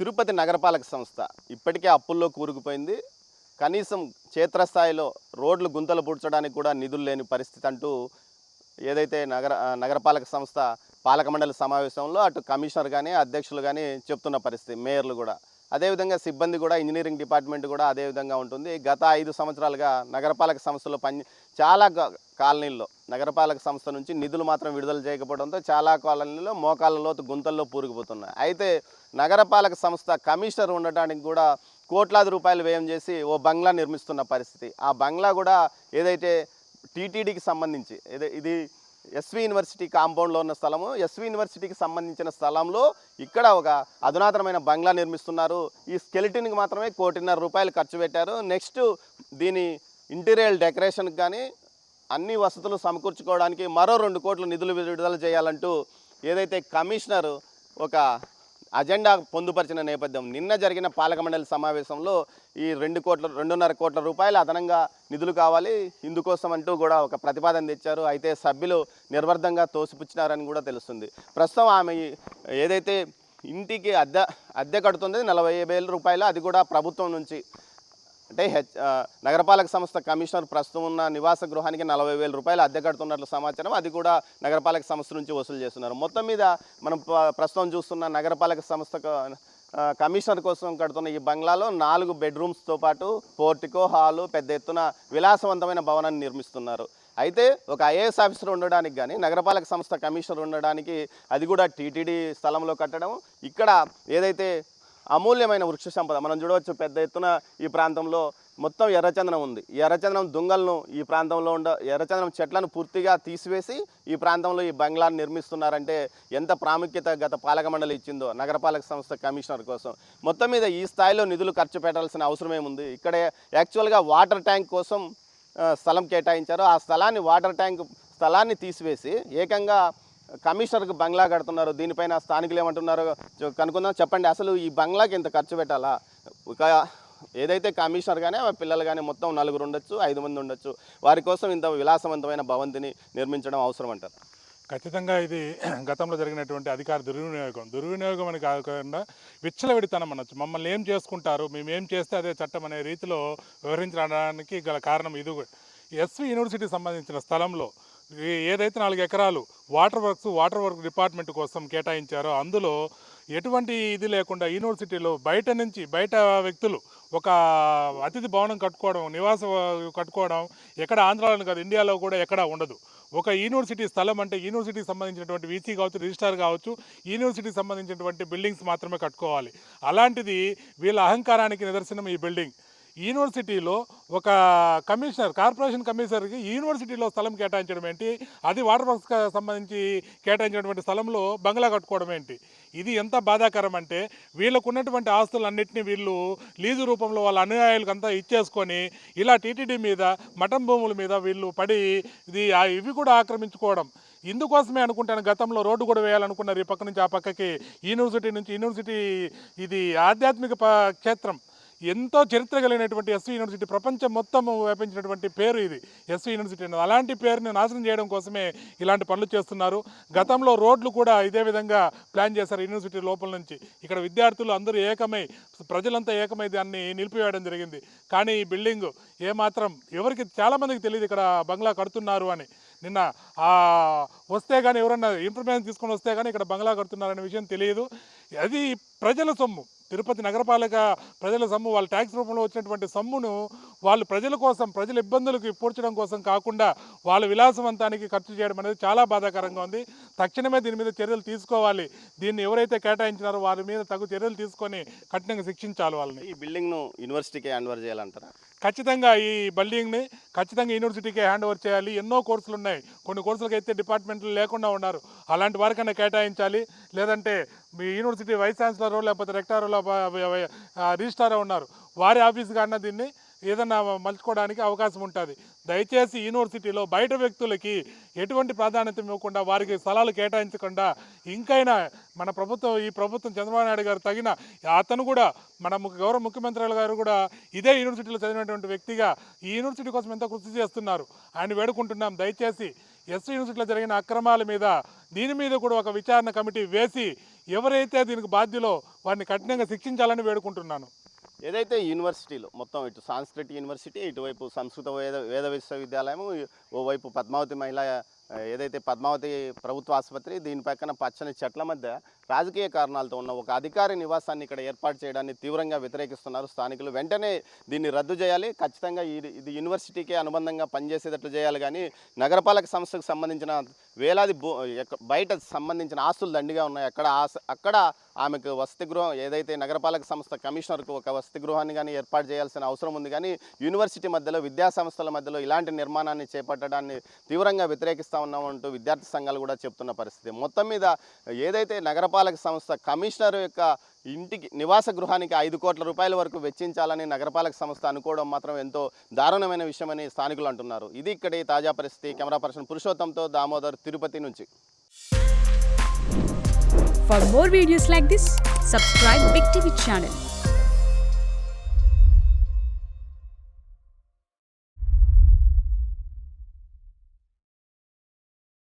తిరుపతి నగరపాలక సంస్థ ఇప్పటికే అప్పుల్లో కూరుకుపోయింది. కనీసం క్షేత్రస్థాయిలో రోడ్లు గుంతలు పూడ్చడానికి కూడా నిధులు లేని పరిస్థితి అంటూ ఏదైతే నగరపాలక సంస్థ పాలక మండలి సమావేశంలో అటు కమిషనర్ కానీ అధ్యక్షులు కానీ చెప్తున్న పరిస్థితి, మేయర్లు కూడా. అదేవిధంగా సిబ్బంది కూడా, ఇంజనీరింగ్ డిపార్ట్మెంట్ కూడా అదేవిధంగా ఉంటుంది. గత 5 సంవత్సరాలుగా నగరపాలక సంస్థలో చాలా కాలనీల్లో నగరపాలక సంస్థ నుంచి నిధులు మాత్రం విడుదల చేయకపోవడంతో చాలా కాలనీల్లో మోకాళ్ళ లోతు గుంతల్లో పూరుకుపోతున్నాయి. అయితే నగరపాలక సంస్థ కమిషనర్ ఉండటానికి కూడా కోట్లాది రూపాయలు వ్యయం చేసి ఓ బంగ్లా నిర్మిస్తున్న పరిస్థితి. ఆ బంగ్లా కూడా ఏదైతే టీటీడీకి సంబంధించి ఇది ఎస్వి యూనివర్సిటీ కాంపౌండ్లో ఉన్న స్థలము, ఎస్వి యూనివర్సిటీకి సంబంధించిన స్థలంలో ఇక్కడ ఒక అధునాతనమైన బంగ్లా నిర్మిస్తున్నారు. ఈ స్కెలిటన్కి మాత్రమే ₹1.5 కోటి ఖర్చు పెట్టారు. నెక్స్ట్ దీని ఇంటీరియర్ డెకరేషన్కి కానీ అన్ని వసతులు సమకూర్చుకోవడానికి మరో 2 కోట్ల నిధులు విడుదల చేయాలంటూ ఏదైతే కమిషనర్ ఒక అజెండా పొందుపరిచిన నేపథ్యం, నిన్న జరిగిన పాలక మండలి సమావేశంలో ఈ 2.5 కోట్ల రూపాయలు అదనంగా నిధులు కావాలి, ఇందుకోసం అంటూ కూడా ఒక ప్రతిపాదన తెచ్చారు. అయితే సభ్యులు నిర్వర్ధంగా తోసిపుచ్చినారని కూడా తెలుస్తుంది. ప్రస్తుతం ఆమె ఏదైతే ఇంటికి అద్దె కడుతుంది ₹40,000, అది కూడా ప్రభుత్వం నుంచి. అంటే నగరపాలక సంస్థ కమిషనర్ ప్రస్తుతం ఉన్న నివాస గృహానికి ₹40,000 అద్దె కడుతున్నట్లు సమాచారం. అది కూడా నగరపాలక సంస్థ నుంచి వసూలు చేస్తున్నారు. మొత్తం మీద మనం ప్రస్తుతం చూస్తున్న నగరపాలక సంస్థ కమిషనర్ కోసం కడుతున్న ఈ బంగ్లాలో 4 బెడ్రూమ్స్తో పాటు పోర్టికో, హాలు, పెద్ద ఎత్తున విలాసవంతమైన భవనాన్ని నిర్మిస్తున్నారు. అయితే ఒక ఐఏఎస్ ఆఫీసర్ ఉండడానికి కానీ, నగరపాలక సంస్థ కమిషనర్ ఉండడానికి అది కూడా టీటీడీ స్థలంలో కట్టడం. ఇక్కడ ఏదైతే అమూల్యమైన వృక్ష సంపద మనం చూడవచ్చు, పెద్ద ఎత్తున ఈ ప్రాంతంలో మొత్తం ఎర్రచందనం ఉంది. ఈ ఎర్రచందనం దుంగలను ఈ ప్రాంతంలో ఎర్రచందనం చెట్లను పూర్తిగా తీసివేసి ఈ ప్రాంతంలో ఈ బంగ్లాను నిర్మిస్తున్నారంటే ఎంత ప్రాముఖ్యత గత పాలక మండలి ఇచ్చిందో నగరపాలక సంస్థ కమిషనర్ కోసం. మొత్తం మీద ఈ స్థాయిలో నిధులు ఖర్చు పెట్టాల్సిన అవసరమేముంది? ఇక్కడ యాక్చువల్గా వాటర్ ట్యాంక్ కోసం స్థలం కేటాయించారు. ఆ వాటర్ ట్యాంక్ స్థలాన్ని తీసివేసి ఏకంగా కమిషనర్కి బంగ్లా కడుతున్నారు. దీనిపైన స్థానికులు ఏమంటున్నారో కనుక్కుందాం. చెప్పండి, అసలు ఈ బంగ్లాకి ఇంత ఖర్చు పెట్టాలా? ఒక ఏదైతే కమిషనర్ కానీ పిల్లలు కానీ మొత్తం 4 ఉండొచ్చు, 5 మంది ఉండొచ్చు, వారి కోసం ఇంత విలాసవంతమైన భవంతిని నిర్మించడం అవసరం అంటారు? ఖచ్చితంగా ఇది గతంలో జరిగినటువంటి అధికార దుర్వినియోగం అని కాకుండా విచ్చలవిడితనం అనొచ్చు. మమ్మల్ని ఏం చేసుకుంటారు, మేము ఏం చేస్తే అదే చట్టం అనే రీతిలో వ్యవహరించడానికి గల కారణం ఇది. ఎస్వి యూనివర్సిటీకి సంబంధించిన స్థలంలో ఏదైతే 4 ఎకరాలు వాటర్ వర్క్ డిపార్ట్మెంట్ కోసం కేటాయించారో అందులో ఎటువంటి ఇది లేకుండా యూనివర్సిటీలో బయట వ్యక్తులు ఒక అతిథి భవనం కట్టుకోవడం, కట్టుకోవడం ఎక్కడ ఆంధ్రాలో కాదు, ఇండియాలో కూడా ఎక్కడా ఉండదు. ఒక యూనివర్సిటీ స్థలం అంటే యూనివర్సిటీకి సంబంధించినటువంటి వీసీ కావచ్చు, రిజిస్ట్రార్ కావచ్చు, యూనివర్సిటీకి సంబంధించినటువంటి బిల్డింగ్స్ మాత్రమే కట్టుకోవాలి. అలాంటిది వీళ్ళ అహంకారానికి నిదర్శనం ఈ బిల్డింగ్. యూనివర్సిటీలో ఒక కార్పొరేషన్ కమిషనర్కి యూనివర్సిటీలో స్థలం కేటాయించడం ఏంటి, అది వాటర్ వర్క్స్కి సంబంధించి కేటాయించినటువంటి స్థలంలో బంగ్లా కట్టుకోవడం ఏంటి? ఇది ఎంత బాధాకరం అంటే వీళ్ళకు ఉన్నటువంటి ఆస్తులన్నింటినీ వీళ్ళు లీజు రూపంలో వాళ్ళ అనుయాయులకంతా ఇచ్చేసుకొని ఇలా టీటీడీ మీద, మఠం భూముల మీద వీళ్ళు పడి ఇవి కూడా ఆక్రమించుకోవడం. ఇందుకోసమే అనుకుంటాను గతంలో రోడ్డు కూడా వేయాలనుకున్నారు ఈ పక్క నుంచి ఆ పక్కకి. యూనివర్సిటీ ఇది ఆధ్యాత్మిక క్షేత్రం, ఎంతో చరిత్ర కలిగినటువంటి ఎస్వి యూనివర్సిటీ, ప్రపంచం మొత్తం వ్యాపించినటువంటి పేరు ఇది ఎస్వి యూనివర్సిటీ. అలాంటి పేరుని నాశనం చేయడం కోసమే ఇలాంటి పనులు చేస్తున్నారు. గతంలో రోడ్లు కూడా ఇదే విధంగా ప్లాన్ చేశారు యూనివర్సిటీ లోపల నుంచి. ఇక్కడ విద్యార్థులు అందరూ ప్రజలంతా ఏకమై దాన్ని నిలిపివేయడం జరిగింది. కానీ ఈ బిల్డింగ్ ఏమాత్రం ఎవరికి చాలామందికి తెలియదు ఇక్కడ బంగ్లా కడుతున్నారు అని. నిన్న వస్తే కానీ ఎవరన్నా ఇన్ఫర్మేషన్ తీసుకొని వస్తే కానీ ఇక్కడ బంగ్లా కడుతున్నారనే విషయం తెలియదు. అది ప్రజల సొమ్ము, తిరుపతి నగరపాలక ప్రజల సొమ్ము, వాళ్ళ ట్యాక్స్ రూపంలో వచ్చినటువంటి సొమ్మును వాళ్ళు ప్రజల ఇబ్బందులకు పూడ్చడం కోసం కాకుండా వాళ్ళ విలాసవంతానికి ఖర్చు చేయడం అనేది చాలా బాధాకరంగా ఉంది. తక్షణమే దీని మీద చర్యలు తీసుకోవాలి. దీన్ని ఎవరైతే కేటాయించినారో వారి మీద తగు చర్యలు తీసుకొని కఠినంగా శిక్షించాలి వాళ్ళని. ఈ బిల్డింగ్ను యూనివర్సిటీకి హ్యాండ్ ఓవర్ చేయాలంటారా? ఖచ్చితంగా ఈ బిల్డింగ్ని యూనివర్సిటీకి హ్యాండ్ ఓవర్ చేయాలి. ఎన్నో కోర్సులు ఉన్నాయి, కొన్ని కోర్సులకు అయితే డిపార్ట్మెంట్లు లేకుండా ఉన్నారు, అలాంటి వారికన్నా కేటాయించాలి. లేదంటే మీ యూనివర్సిటీ వైస్ ఛాన్సలర్ లేకపోతే రెక్టారో రిజిస్ట్రారో ఉన్నారు, వారి ఆఫీస్ కన్నా దీన్ని ఏదన్నా మలుచుకోవడానికి అవకాశం ఉంటుంది. దయచేసి యూనివర్సిటీలో బయట వ్యక్తులకి ఎటువంటి ప్రాధాన్యత ఇవ్వకుండా, వారికి స్థలాలు కేటాయించకుండా ఇంకైనా ఈ ప్రభుత్వం చంద్రబాబు నాయుడు గారు అతను కూడా గౌరవ ముఖ్యమంత్రి గారు కూడా ఇదే యూనివర్సిటీలో చదివినటువంటి వ్యక్తిగా ఈ యూనివర్సిటీ కోసం ఎంతో కృషి చేస్తున్నారు. ఆయన వేడుకుంటున్నాం, దయచేసి ఎస్వి యూనివర్సిటీలో జరిగిన అక్రమాల మీద దీని మీద కూడా ఒక విచారణ కమిటీ వేసి ఎవరైతే దీనికి బాధ్యులో వారిని కఠినంగా శిక్షించాలని వేడుకుంటున్నాను. ఏదైతే యూనివర్సిటీలో మొత్తం ఇటు సాంస్కృతిక యూనివర్సిటీ, ఇటువైపు సంస్కృత వేద విశ్వవిద్యాలయము, ఓవైపు పద్మావతి మహిళా ఏదైతే పద్మావతి ప్రభుత్వ ఆసుపత్రి, దీని పక్కన పచ్చని చెట్ల మధ్య రాజకీయ కారణాలతో ఉన్న ఒక అధికారి నివాసాన్ని ఇక్కడ ఏర్పాటు చేయడాన్ని తీవ్రంగా వ్యతిరేకిస్తున్నారు స్థానికులు. వెంటనే దీన్ని రద్దు చేయాలి, ఖచ్చితంగా ఇది యూనివర్సిటీకే అనుబంధంగా పనిచేసేటట్లు చేయాలి. కానీ నగరపాలక సంస్థకు సంబంధించిన వేలాది బయట సంబంధించిన ఆస్తులు దండిగా ఉన్నాయి. అక్కడ ఆమెకు వసతి గృహం, ఏదైతే నగరపాలక సంస్థ కమిషనర్కు ఒక వసతి గృహాన్ని కానీ ఏర్పాటు చేయాల్సిన అవసరం ఉంది. కానీ యూనివర్సిటీ మధ్యలో, విద్యా సంస్థల మధ్యలో ఇలాంటి నిర్మాణాన్ని చేపట్టడాన్ని తీవ్రంగా వ్యతిరేకిస్తూ ఉన్నామంటూ విద్యార్థి సంఘాలు కూడా చెప్తున్న పరిస్థితి. మొత్తం మీద ఏదైతే నగరపాలక సంస్థ కమిషనర్ యొక్క ఇంటికి, నివాస గృహానికి 5 కోట్ల రూపాయల వరకు వెచ్చించాలని నగరపాలక సంస్థ అనుకోవడం మాత్రం ఎంతో దారుణమైన విషయమని స్థానికులు అంటున్నారు. ఇది ఇక్కడి తాజా పరిస్థితి. కెమెరా పర్సన్ పురుషోత్తంతో దామోదర్, తిరుపతి నుంచి. For more videos like this, subscribe Big TV channel.